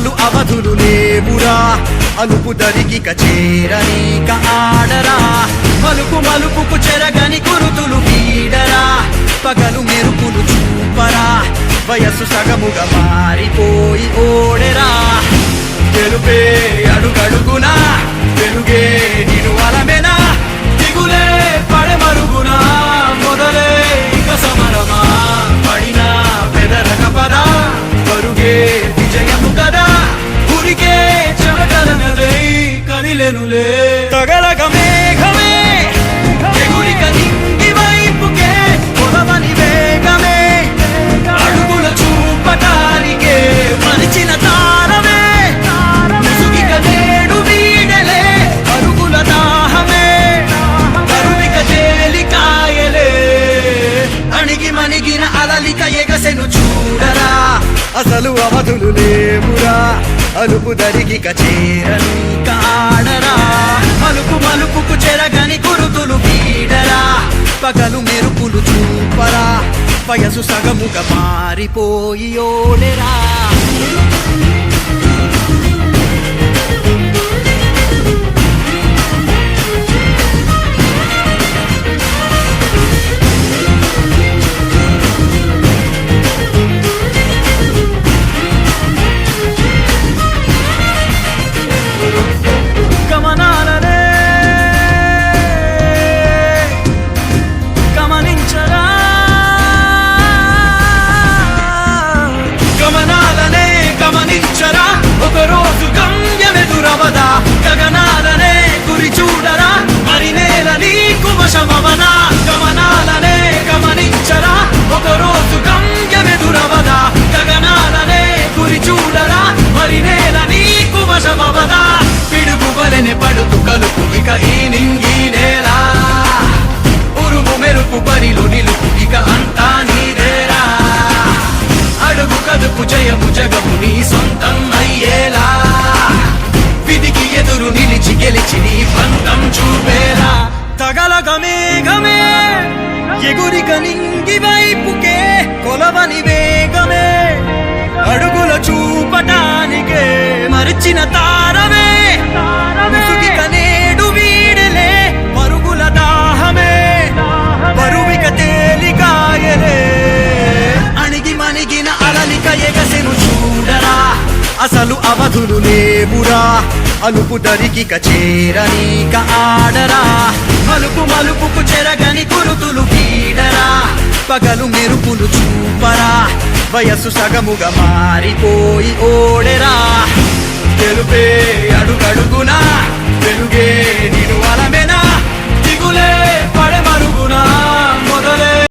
అసలు అవధులు లేవురా అలుపు దరిగిక చేరనీక ఆడరా మలుపు మలుపుకు చెరగని కురుతులు వీడరా పగలు మెరుపులు చూపరా వయస్సు సగముగా మారిపోయి ఓడెరా గెలుపే అడుగడుగునా వెలుగే నిను అలమెనా దిగులే పడమరుగునా మొదలే ఇక సమరమా పడినా పెదరక పదా పరుగే విజయము కదా ఉరికే చెమటలనలే కదిలెనులే తగలగ మేఘమే ఎగురిక నింగి వైపుకే కొలవని వేగమే అడుగుల చూపటానికే మరిచిన తారమే ముసుగిక నేడు వీడలే అరుగుల దాహమే కరువిక తేలికాయలే అణిగి మణిగిన అలలిక ఎగసెను చూడరా అసలు అవధులు లేవురా అలుపు దరిగిక చేరనీక ఆడరా మలుపు మలుపుకు చెరగని గురుతులు వీడరా పగలు మెరుపులు చూపరా వయసు సగముగా మారిపోయి ఓడెరా ఒకరోజు గమ్యమెదురవదా గగనాలనే గురి చూడరా మరి నేల నీకు వశమవనా గమనాలనే గమనించరా ఒకరోజు గమ్యమెదురవదా గగనాలనే గురి చూడరా మరి నేల నీకు వశమవదా పిడుగు వలెనే పడుతు కలుపు ఇక ఈ నింగి నేల ఉరుము మెరుపు బరిలో నిలుపు ఇక అంతా నీదేరా అడుగు కదుపు జయము జగము నీ సొంతం అయ్యేలా విధికి ఎదురు నిలిచి గెలిచి నీ పంతం చూపేలా తగలగ మేఘమే ఎగురిక నింగి వైపుకే కొలవని వేగమే అడుగుల చూపటానికే మరిచిన తారమే ముసుగిక నేడు వీడలే పరుగుల దాహమే బరువిక తేలికాయలే అణిగి మణిగిన అలలిక ఎగసెను చూడరా అసలు అవధులు లేవురా అలుపు దరిగిక చేరనీక ఆడరా మలుపు మలుపుకు చెరగని కురుతులు వీడరా పగలు మెరుపులు చూపరా వయస్సు సగముగా మారిపోయి ఓడెరా గెలుపే అడుగడుగునా వెలుగే నిను అలమెనా దిగులే